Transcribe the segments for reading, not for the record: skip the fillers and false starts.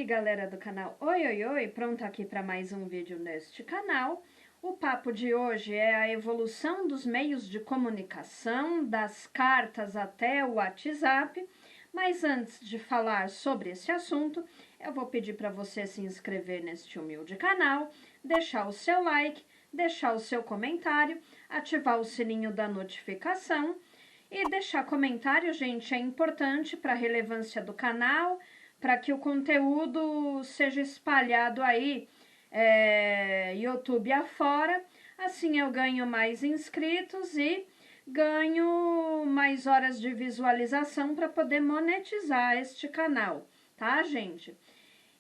aí, galera do canal Oi Oi Oi, pronto aqui para mais um vídeo neste canal. O papo de hoje é a evolução dos meios de comunicação, das cartas até o WhatsApp. Mas antes de falar sobre esse assunto, eu vou pedir para você se inscrever neste humilde canal, deixar o seu like, deixar o seu comentário, ativar o sininho da notificação e deixar comentário, gente, é importante para a relevância do canal, para que o conteúdo seja espalhado aí, YouTube afora. Assim eu ganho mais inscritos e ganho mais horas de visualização para poder monetizar este canal, tá, gente?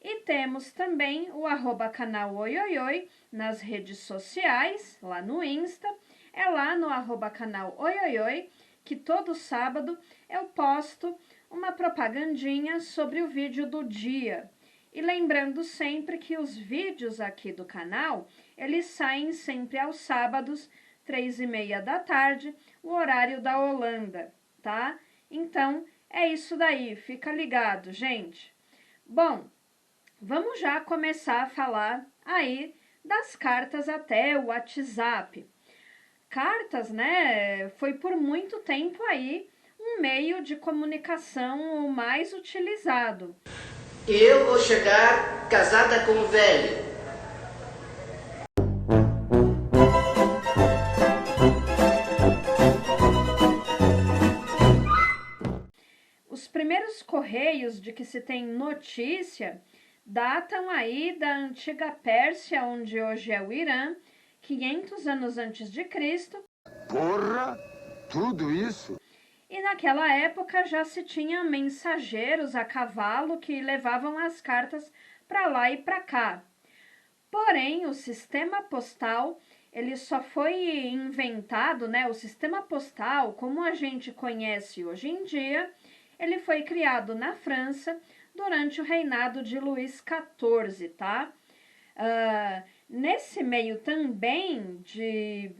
E temos também o @canal Oi Oi Oi nas redes sociais, lá no Insta, é lá no @canal Oi Oi Oi, que todo sábado eu posto uma propagandinha sobre o vídeo do dia. E lembrando sempre que os vídeos aqui do canal, eles saem sempre aos sábados, 3h30 da tarde, o horário da Holanda, tá? Então, é isso daí, fica ligado, gente. Bom, vamos já começar a falar aí das cartas até o WhatsApp. Cartas, né, foi por muito tempo aí um meio de comunicação o mais utilizado. Eu vou chegar casada com o velho. Os primeiros correios de que se tem notícia datam aí da antiga Pérsia, onde hoje é o Irã, 500 anos antes de Cristo. Porra, tudo isso? E naquela época já se tinha mensageiros a cavalo que levavam as cartas para lá e para cá. Porém, o sistema postal, ele só foi inventado, né? O sistema postal, como a gente conhece hoje em dia, ele foi criado na França durante o reinado de Luís XIV, tá? Nesse meio também de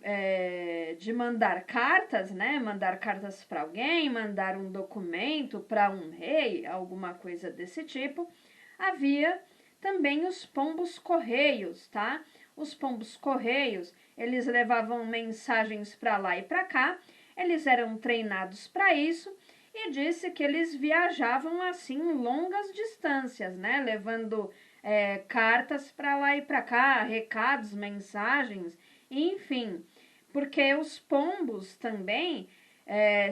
mandar cartas, né? Mandar cartas para alguém, mandar um documento para um rei, alguma coisa desse tipo, havia também os pombos correios, tá? Os pombos correios, eles levavam mensagens para lá e para cá, eles eram treinados para isso e disse que eles viajavam assim longas distâncias, né? Levando cartas para lá e para cá, recados, mensagens, enfim, porque os pombos também,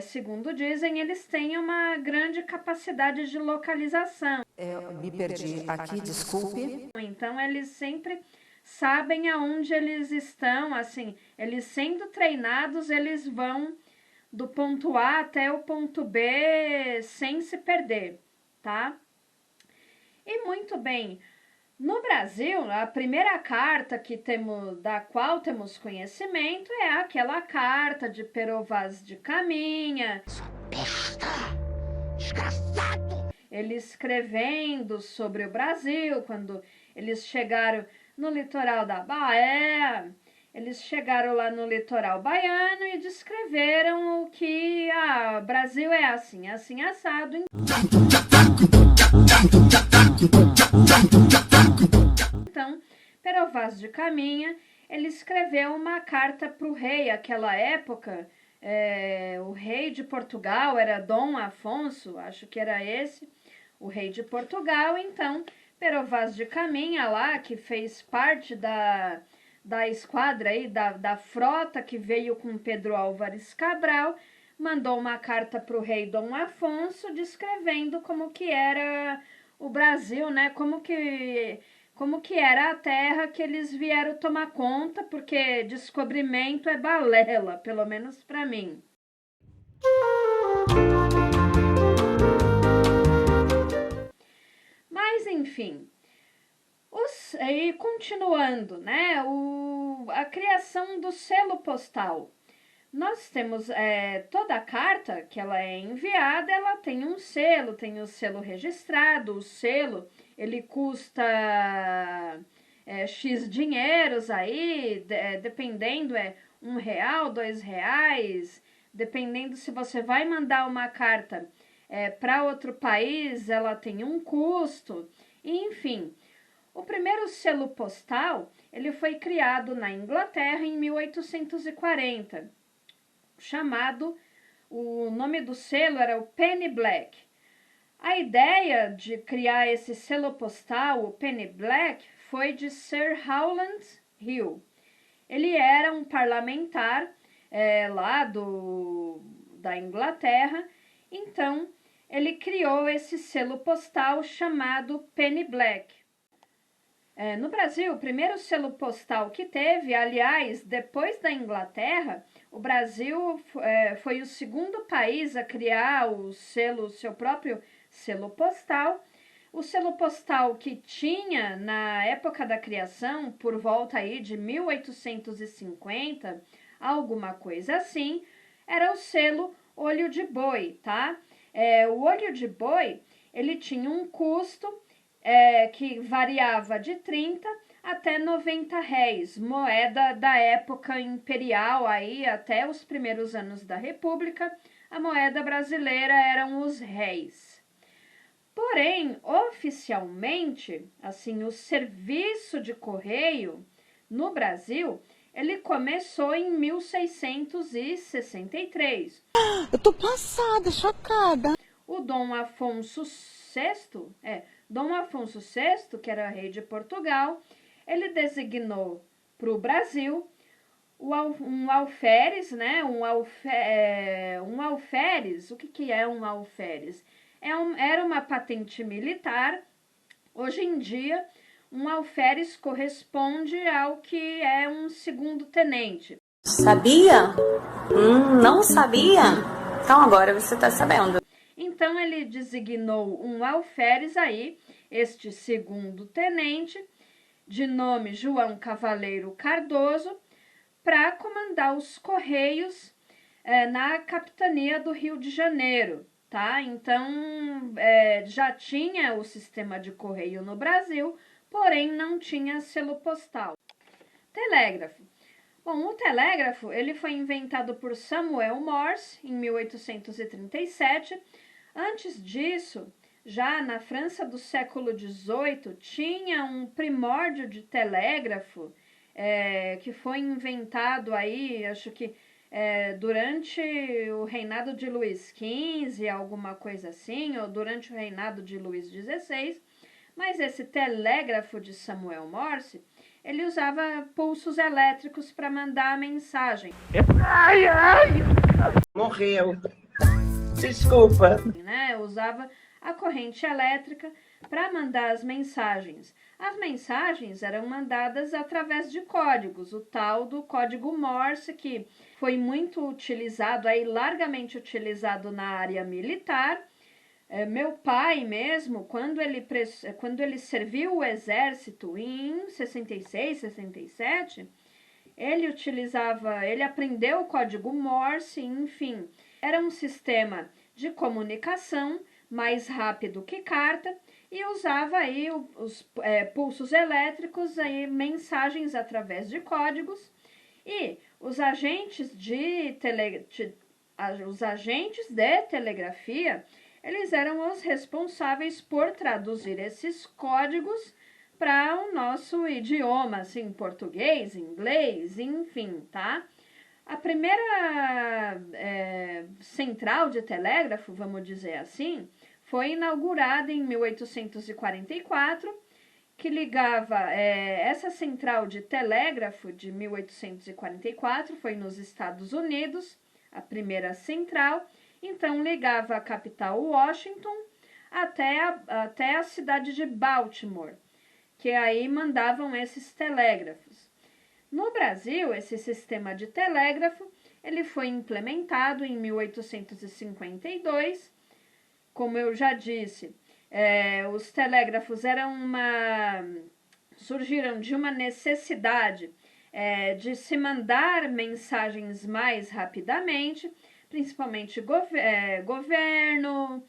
segundo dizem, eles têm uma grande capacidade de localização. Eu me perdi aqui, desculpe. Então, eles sempre sabem aonde eles estão, assim, eles sendo treinados, eles vão do ponto A até o ponto B sem se perder, tá? E muito bem, no Brasil, a primeira carta da qual temos conhecimento é aquela carta de Pero Vaz de Caminha. Besta! Desgraçado! Ele escrevendo sobre o Brasil, quando eles chegaram no litoral da Bahia, eles chegaram lá no litoral baiano e descreveram o que o Brasil é assim assado. Então, Pero Vaz de Caminha, ele escreveu uma carta para o rei, aquela época, o rei de Portugal era Dom Afonso, acho que era esse, o rei de Portugal. Então, Pero Vaz de Caminha lá, que fez parte da esquadra aí, da frota que veio com Pedro Álvares Cabral, mandou uma carta para o rei Dom Afonso descrevendo como que era o Brasil, né? Como que era a terra que eles vieram tomar conta, porque descobrimento é balela, pelo menos para mim. Mas, enfim, e continuando, né? A criação do selo postal. Nós temos toda a carta que ela é enviada, ela tem um selo, tem o selo registrado. O selo, ele custa X dinheiros aí, dependendo, R$1, R$2, dependendo se você vai mandar uma carta para outro país, ela tem um custo. Enfim, o primeiro selo postal ele foi criado na Inglaterra em 1840, o nome do selo era o Penny Black. A ideia de criar esse selo postal, o Penny Black, foi de Sir Rowland Hill. Ele era um parlamentar lá da Inglaterra, então ele criou esse selo postal chamado Penny Black. No Brasil, o primeiro selo postal que teve, aliás, depois da Inglaterra, o Brasil foi o segundo país a criar seu próprio selo postal. O selo postal que tinha na época da criação, por volta aí de 1850, alguma coisa assim, era o selo olho de boi, tá? O olho de boi, ele tinha um custo que variava de 30 até 90 réis, moeda da época imperial aí até os primeiros anos da República, a moeda brasileira eram os réis. Porém, oficialmente, assim, o serviço de correio no Brasil, ele começou em 1663. Eu tô passada, chocada. O Dom Afonso VI, que era rei de Portugal, ele designou para o Brasil um alferes, né? Um alferes, o que é um alferes? Era uma patente militar. Hoje em dia, um alferes corresponde ao que é um segundo tenente. Sabia? Não sabia? Então agora você está sabendo. Então ele designou um alferes aí, este segundo tenente, de nome João Cavaleiro Cardoso, para comandar os correios na capitania do Rio de Janeiro, tá? Então já tinha o sistema de correio no Brasil, porém não tinha selo postal. Telégrafo. Bom, o telégrafo ele foi inventado por Samuel Morse em 1837. Antes disso, já na França do século XVIII, tinha um primórdio de telégrafo que foi inventado aí, acho que durante o reinado de Luís XV, alguma coisa assim, ou durante o reinado de Luís XVI. Mas esse telégrafo de Samuel Morse, ele usava pulsos elétricos para mandar a mensagem. Ai, ai! Morreu. Desculpa. Né? Usava a corrente elétrica para mandar as mensagens. As mensagens eram mandadas através de códigos, o tal do código Morse, que foi muito utilizado, aí largamente utilizado na área militar. Meu pai mesmo, quando ele serviu o exército em 66, 67, ele aprendeu o código Morse, enfim. Era um sistema de comunicação mais rápido que carta e usava aí os pulsos elétricos, aí, mensagens através de códigos, e os agentes de telegrafia, eles eram os responsáveis por traduzir esses códigos para o nosso idioma, assim, português, inglês, enfim, tá? A primeira central de telégrafo, vamos dizer assim, foi inaugurada em 1844, que ligava essa central de telégrafo de 1844, foi nos Estados Unidos, a primeira central. Então, ligava a capital Washington até a cidade de Baltimore, que aí mandavam esses telégrafos. No Brasil, esse sistema de telégrafo ele foi implementado em 1852. Como eu já disse, os telégrafos surgiram de uma necessidade de se mandar mensagens mais rapidamente, principalmente governo,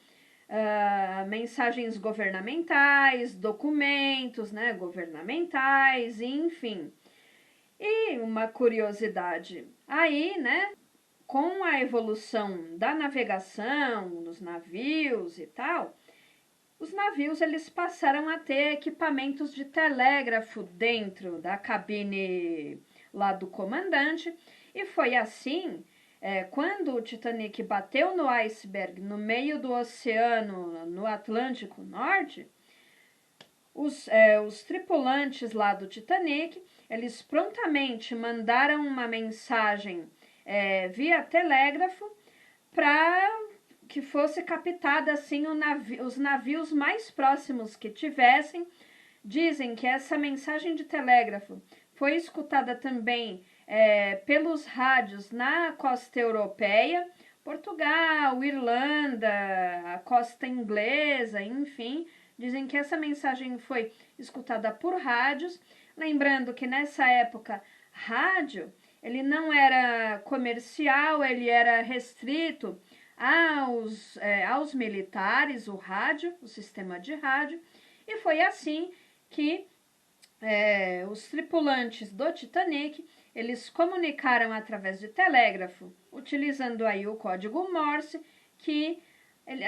mensagens governamentais, documentos, né, governamentais, enfim. E uma curiosidade aí, né, com a evolução da navegação, dos navios e tal, os navios eles passaram a ter equipamentos de telégrafo dentro da cabine lá do comandante, e foi assim, quando o Titanic bateu no iceberg no meio do oceano, no Atlântico Norte, os tripulantes lá do Titanic, eles prontamente mandaram uma mensagem via telégrafo para que fosse captada assim os navios mais próximos que tivessem. Dizem que essa mensagem de telégrafo foi escutada também pelos rádios na costa europeia, Portugal, Irlanda, a costa inglesa, enfim. Dizem que essa mensagem foi escutada por rádios. Lembrando que nessa época, rádio, ele não era comercial, ele era restrito aos militares, o rádio, o sistema de rádio. E foi assim que os tripulantes do Titanic, eles comunicaram através de telégrafo, utilizando aí o código Morse, que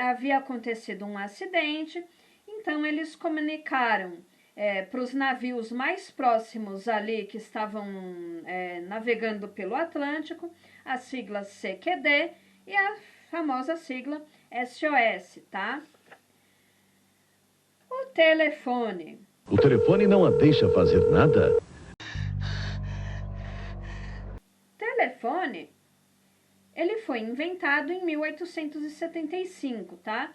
havia acontecido um acidente. Então eles comunicaram para os navios mais próximos ali que estavam navegando pelo Atlântico, a sigla CQD e a famosa sigla SOS, tá? O telefone. O telefone não a deixa fazer nada? Telefone, ele foi inventado em 1875, tá?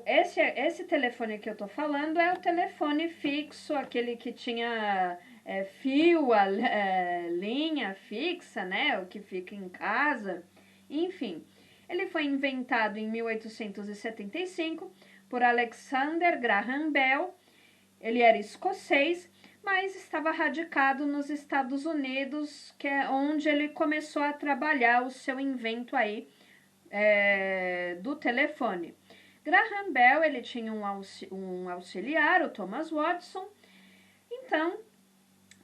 Esse telefone que eu tô falando é o telefone fixo, aquele que tinha fio, linha fixa, né? O que fica em casa, enfim. Ele foi inventado em 1875 por Alexander Graham Bell. Ele era escocês, mas estava radicado nos Estados Unidos, que é onde ele começou a trabalhar o seu invento aí do telefone. Graham Bell, ele tinha um auxiliar, o Thomas Watson. Então,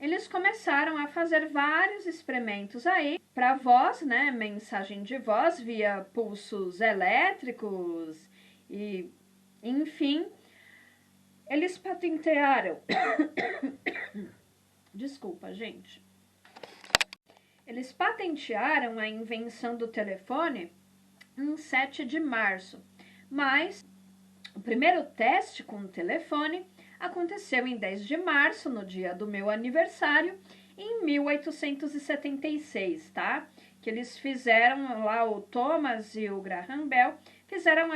eles começaram a fazer vários experimentos aí para voz, né, mensagem de voz via pulsos elétricos e, enfim, eles patentearam. Desculpa, gente. Eles patentearam a invenção do telefone em 7 de março. Mas o primeiro teste com o telefone aconteceu em 10 de março, no dia do meu aniversário, em 1876, tá? Que eles fizeram lá, o Thomas e o Graham Bell, fizeram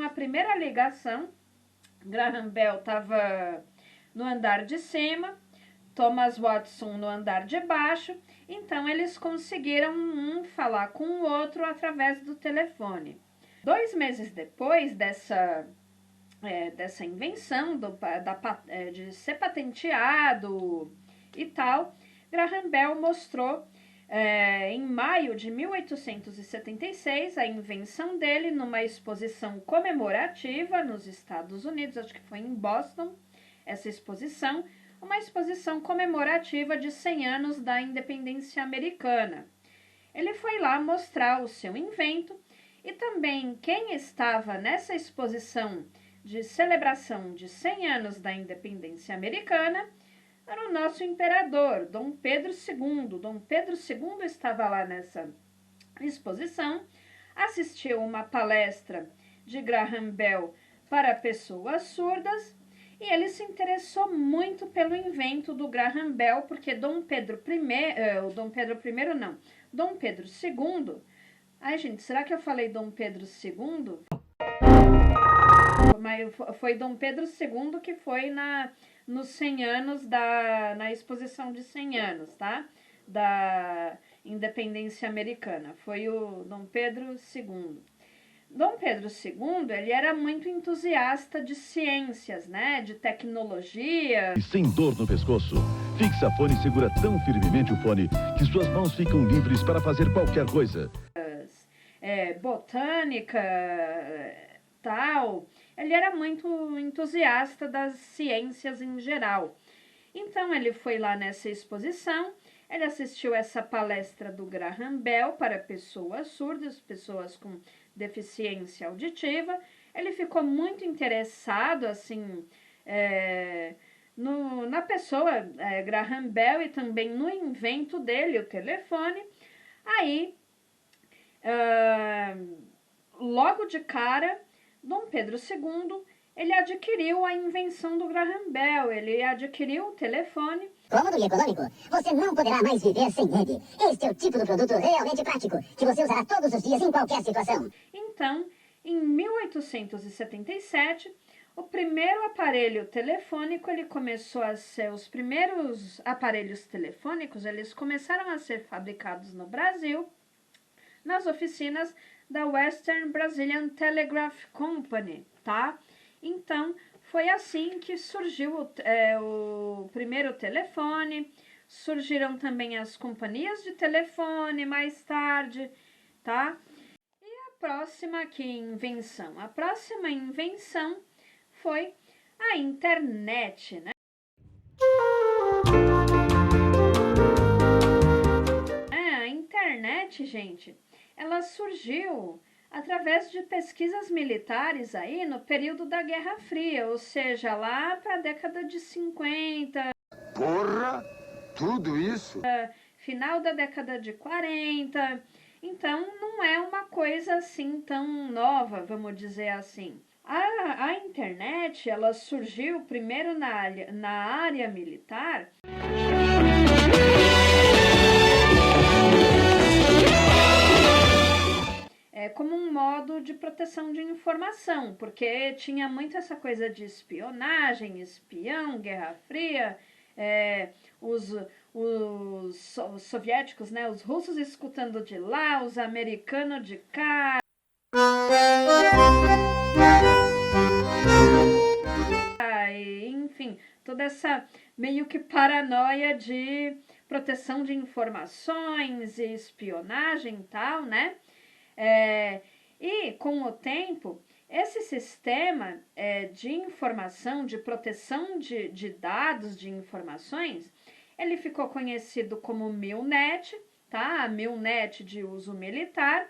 a primeira ligação. Graham Bell estava no andar de cima, Thomas Watson no andar de baixo, então eles conseguiram falar com o outro através do telefone. 2 meses depois dessa invenção de ser patenteado e tal, Graham Bell mostrou em maio de 1876 a invenção dele numa exposição comemorativa nos Estados Unidos, acho que foi em Boston, essa exposição, uma exposição comemorativa de 100 anos da independência americana. Ele foi lá mostrar o seu invento. E também quem estava nessa exposição de celebração de 100 anos da independência americana era o nosso imperador, Dom Pedro II. Dom Pedro II estava lá nessa exposição, assistiu uma palestra de Graham Bell para pessoas surdas e ele se interessou muito pelo invento do Graham Bell, porque Dom Pedro II. Ai, gente, será que eu falei Dom Pedro II? Mas foi Dom Pedro II que foi nos 100 anos na exposição de 100 anos, tá? Da independência americana. Foi o Dom Pedro II. Dom Pedro II, ele era muito entusiasta de ciências, né? De tecnologia. E sem dor no pescoço, Fixafone segura tão firmemente o fone que suas mãos ficam livres para fazer qualquer coisa. Botânica, tal. Ele era muito entusiasta das ciências em geral. Então ele foi lá nessa exposição, ele assistiu essa palestra do Graham Bell para pessoas surdas, pessoas com deficiência auditiva, ele ficou muito interessado, assim, na pessoa Graham Bell e também no invento dele, o telefone. Aí, logo de cara, Dom Pedro II, ele adquiriu a invenção do Graham Bell, ele adquiriu o telefone. Cômodo e econômico, você não poderá mais viver sem ele. Este é o tipo de produto realmente prático, que você usará todos os dias em qualquer situação. Então, em 1877, o primeiro aparelho telefônico, ele começou a ser, os primeiros aparelhos telefônicos, eles começaram a ser fabricados no Brasil, nas oficinas da Western Brazilian Telegraph Company, tá? Então, foi assim que surgiu o primeiro telefone, surgiram também as companhias de telefone mais tarde, tá? E a próxima invenção? A próxima invenção foi a internet, né? A internet, gente, ela surgiu através de pesquisas militares aí no período da Guerra Fria, ou seja, lá para a década de 50. Porra, tudo isso? Final da década de 40. Então, não é uma coisa assim tão nova, vamos dizer assim. A internet, ela surgiu primeiro na área militar. Como um modo de proteção de informação, porque tinha muito essa coisa de espionagem, espião, Guerra Fria, os soviéticos, né, os russos escutando de lá, os americanos de cá. Enfim, toda essa meio que paranoia de proteção de informações e espionagem e tal, né? E com o tempo, esse sistema de informação, de proteção de dados, de informações, ele ficou conhecido como MILNET, tá? A MILNET de uso militar.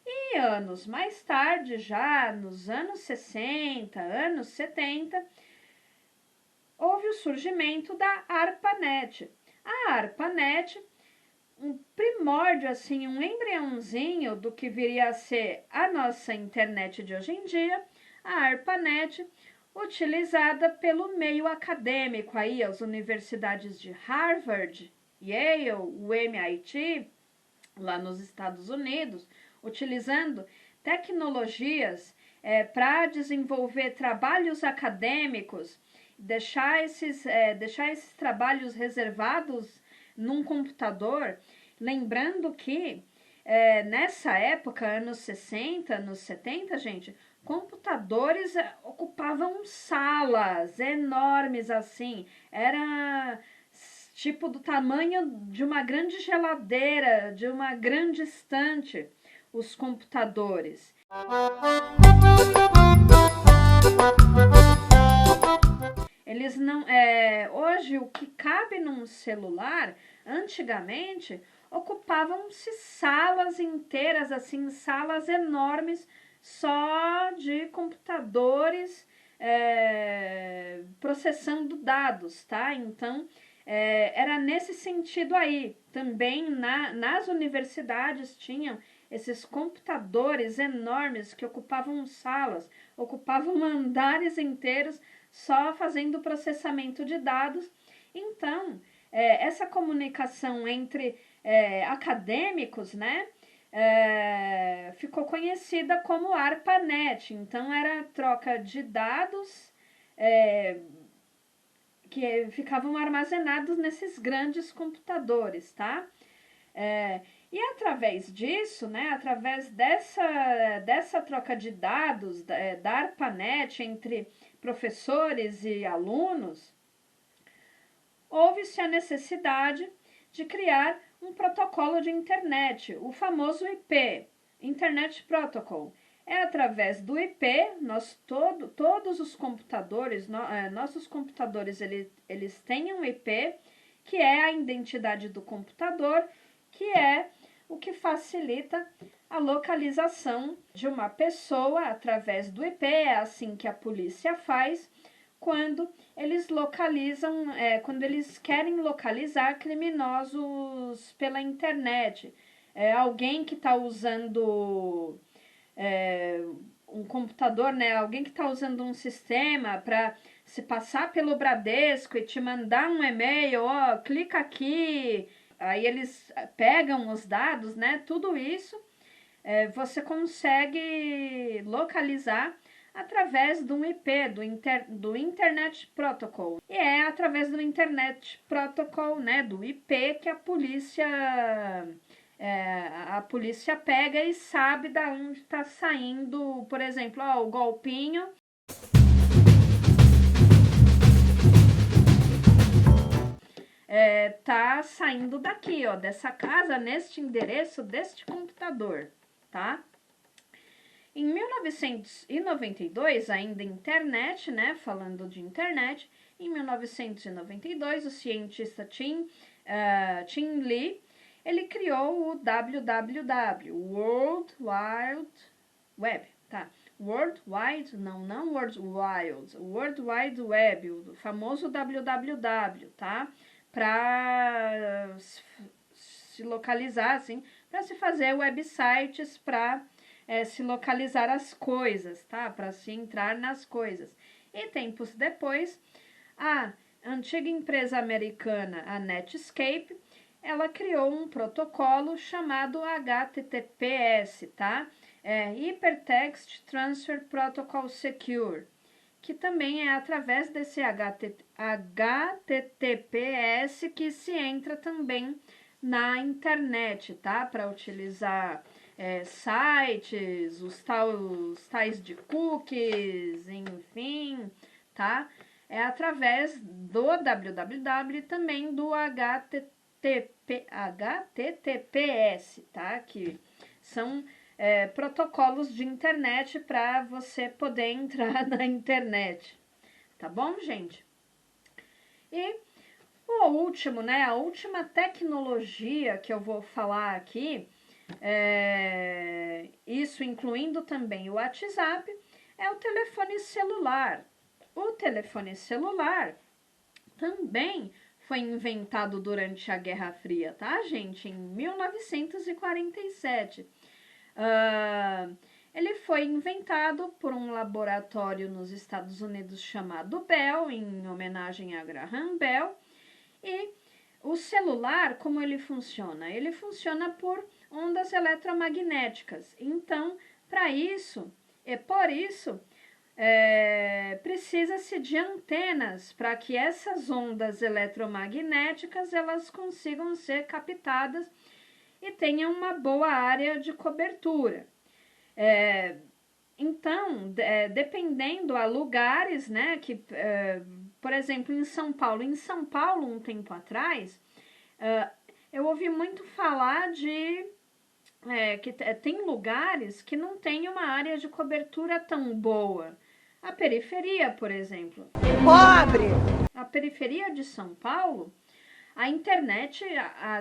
E anos mais tarde, já nos anos 60, anos 70, houve o surgimento da ARPANET. A ARPANET, um primórdio, assim, um embriãozinho do que viria a ser a nossa internet de hoje em dia, a ARPANET, utilizada pelo meio acadêmico, aí as universidades de Harvard, Yale, o MIT, lá nos Estados Unidos, utilizando tecnologias para desenvolver trabalhos acadêmicos, deixar esses trabalhos reservados num computador, lembrando que nessa época, anos 60, anos 70, gente, computadores ocupavam salas enormes assim, era tipo do tamanho de uma grande geladeira, de uma grande estante, os computadores. Eles não, hoje o que cabe num celular, antigamente, ocupavam-se salas inteiras, assim, salas enormes, só de computadores processando dados, tá? Então, era nesse sentido aí. Também nas universidades tinham esses computadores enormes que ocupavam salas, ocupavam andares inteiros, só fazendo processamento de dados. Então, essa comunicação entre acadêmicos, né, ficou conhecida como ARPANET. Então, era troca de dados que ficavam armazenados nesses grandes computadores, tá? E através disso, né, através dessa troca de dados da ARPANET entre professores e alunos, houve-se a necessidade de criar um protocolo de internet, o famoso IP, Internet Protocol. Através do IP, todos os computadores, nossos computadores, eles têm um IP, que é a identidade do computador, que é o que facilita a localização de uma pessoa através do IP. É assim que a polícia faz quando eles quando eles querem localizar criminosos pela internet. Alguém que está usando um computador, né? Alguém que está usando um sistema para se passar pelo Bradesco e te mandar um e-mail, clica aqui, aí eles pegam os dados, né? Tudo isso você consegue localizar através de um IP, do Internet Protocol. E é através do Internet Protocol, né? Do IP que a polícia pega e sabe de onde está saindo, por exemplo, o golpinho. Tá saindo daqui, dessa casa, neste endereço, deste computador, tá? Em 1992, ainda internet, né? Falando de internet, em 1992, o cientista Tim Lee, ele criou o WWW, World Wide Web, tá? World Wide Web, o famoso WWW, tá? Para se localizar, assim, para se fazer websites para se localizar as coisas, tá? Para se entrar nas coisas. E tempos depois, a antiga empresa americana, a Netscape, ela criou um protocolo chamado HTTPS, tá? Hypertext Transfer Protocol Secure, que também é através desse HTTPS que se entra também na internet, tá? Para utilizar sites, os tais de cookies, enfim, tá? É através do www e também do HTTPS, tá? Que são protocolos de internet para você poder entrar na internet, tá bom, gente? E o último, né? A última tecnologia que eu vou falar aqui, isso incluindo também o WhatsApp, é o telefone celular. O telefone celular também foi inventado durante a Guerra Fria, tá, gente? Em 1947. Ele foi inventado por um laboratório nos Estados Unidos chamado Bell, em homenagem a Graham Bell. E o celular, como ele funciona? Ele funciona por ondas eletromagnéticas. Então, por isso, precisa-se de antenas para que essas ondas eletromagnéticas elas consigam ser captadas e tenham uma boa área de cobertura. Então, dependendo a lugares, né, que, por exemplo, em São Paulo, um tempo atrás, eu ouvi muito falar de que tem lugares que não tem uma área de cobertura tão boa. A periferia, por exemplo. Pobre! A periferia de São Paulo, a internet,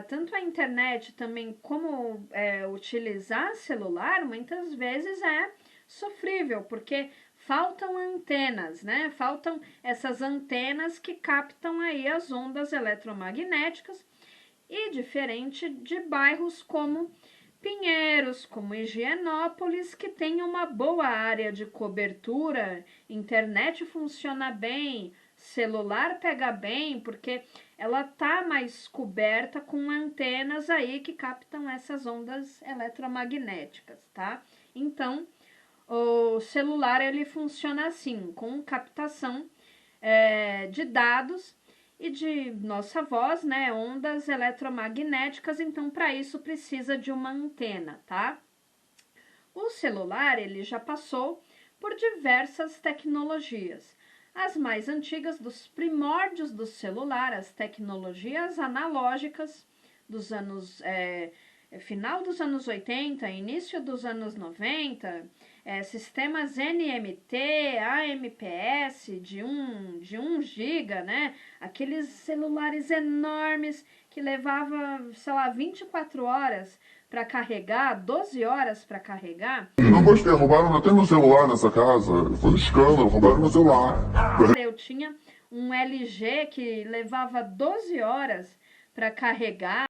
tanto a internet também como utilizar celular, muitas vezes é sofrível, porque faltam antenas, né? Faltam essas antenas que captam aí as ondas eletromagnéticas, e diferente de bairros como Pinheiros, como Higienópolis, que tem uma boa área de cobertura, internet funciona bem, celular pega bem, porque ela tá mais coberta com antenas aí que captam essas ondas eletromagnéticas, tá? Então, o celular ele funciona assim, com captação de dados e de nossa voz, né, ondas eletromagnéticas. Então, para isso precisa de uma antena, tá? O celular ele já passou por diversas tecnologias. As mais antigas, dos primórdios do celular, as tecnologias analógicas dos anos, final dos anos 80, início dos anos 90, sistemas NMT, AMPS de 1 GB, né? Aqueles celulares enormes que levavam, sei lá, 24 horas para carregar, 12 horas para carregar. Não gostei, roubaram até meu celular nessa casa. Foi um escândalo, roubaram meu celular. Eu tinha um LG que levava 12 horas para carregar.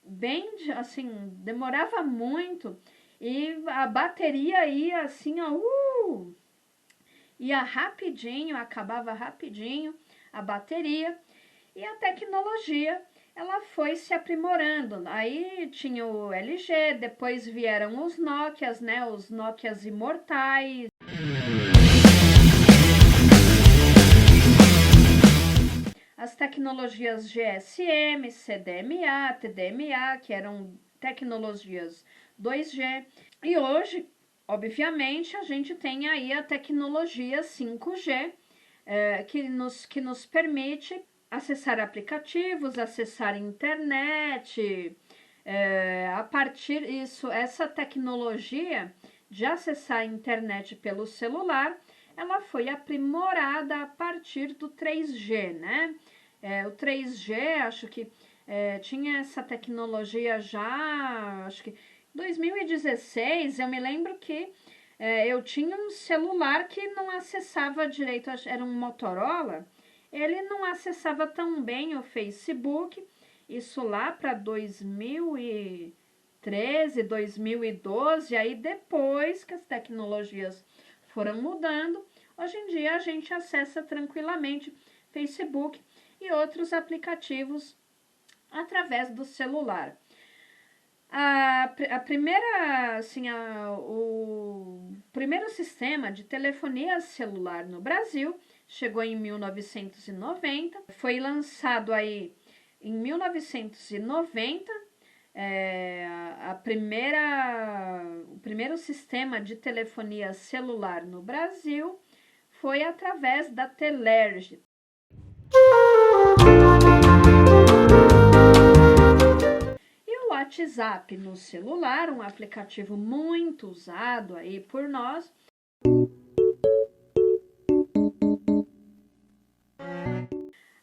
Bem, assim, demorava muito e a bateria ia assim, ó, ia rapidinho, acabava rapidinho a bateria. E a tecnologia, ela foi se aprimorando. Aí tinha o LG, depois vieram os Nokias, né? Os Nokias imortais. As tecnologias GSM, CDMA, TDMA, que eram tecnologias 2G. E hoje, obviamente, a gente tem aí a tecnologia 5G, que nos permite acessar aplicativos, acessar internet. A partir essa tecnologia de acessar a internet pelo celular, ela foi aprimorada a partir do 3G, né? O 3G, acho que tinha essa tecnologia já, acho que em 2016, eu me lembro que eu tinha um celular que não acessava direito, era um Motorola, ele não acessava tão bem o Facebook, isso lá para 2013, 2012, aí depois que as tecnologias foram mudando, hoje em dia a gente acessa tranquilamente Facebook e outros aplicativos através do celular. O primeiro sistema de telefonia celular no Brasil chegou em 1990, foi lançado aí em 1990, o primeiro sistema de telefonia celular no Brasil foi através da Telerge. E o WhatsApp no celular, um aplicativo muito usado aí por nós.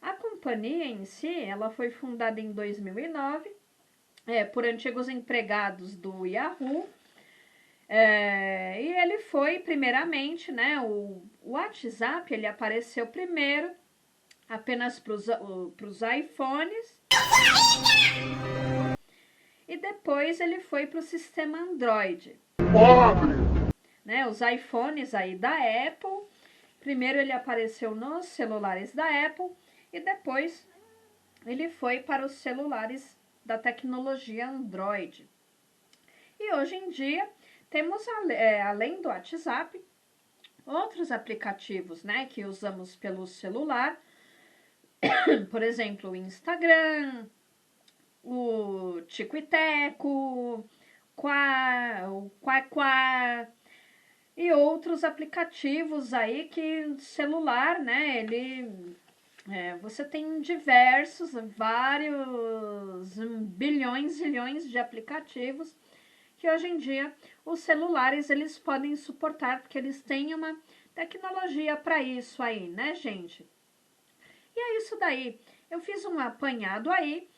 A companhia em si, ela foi fundada em 2009, por antigos empregados do Yahoo. E ele foi primeiramente, né, o WhatsApp, ele apareceu primeiro apenas para os iPhones e depois ele foi para o sistema Android. Né, os iPhones aí da Apple, primeiro ele apareceu nos celulares da Apple e depois ele foi para os celulares da tecnologia Android. E hoje em dia temos, além do WhatsApp, outros aplicativos, né, que usamos pelo celular, por exemplo, o Instagram, o Tico e Teco, o Quaquá e outros aplicativos aí que celular, né, você tem vários bilhões, zilhões de aplicativos que hoje em dia os celulares eles podem suportar, porque eles têm uma tecnologia para isso aí, né, gente? E é isso daí. Eu fiz um apanhado aí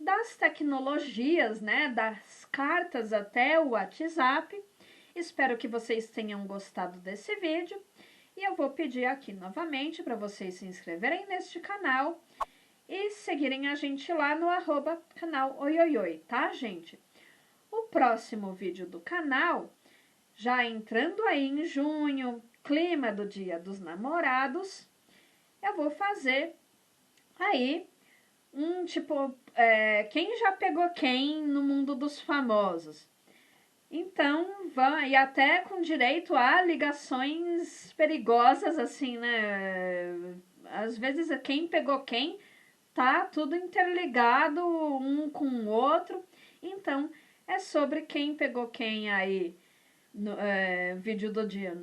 das tecnologias, né, das cartas até o WhatsApp. Espero que vocês tenham gostado desse vídeo. E eu vou pedir aqui novamente para vocês se inscreverem neste canal e seguirem a gente lá no @canal Oioioi, tá, gente? O próximo vídeo do canal, já entrando aí em junho, clima do Dia dos Namorados, eu vou fazer aí quem já pegou quem no mundo dos famosos. Então, e até com direito a ligações perigosas, assim, né? Às vezes, quem pegou quem, tá tudo interligado um com o outro. Então, é sobre quem pegou quem aí. Vídeo do dia,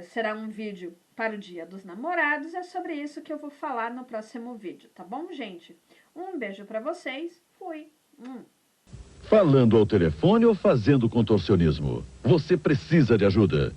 será um vídeo para o Dia dos Namorados. É sobre isso que eu vou falar no próximo vídeo, tá bom, gente? Um beijo para vocês. Fui. Falando ao telefone ou fazendo contorcionismo? Você precisa de ajuda.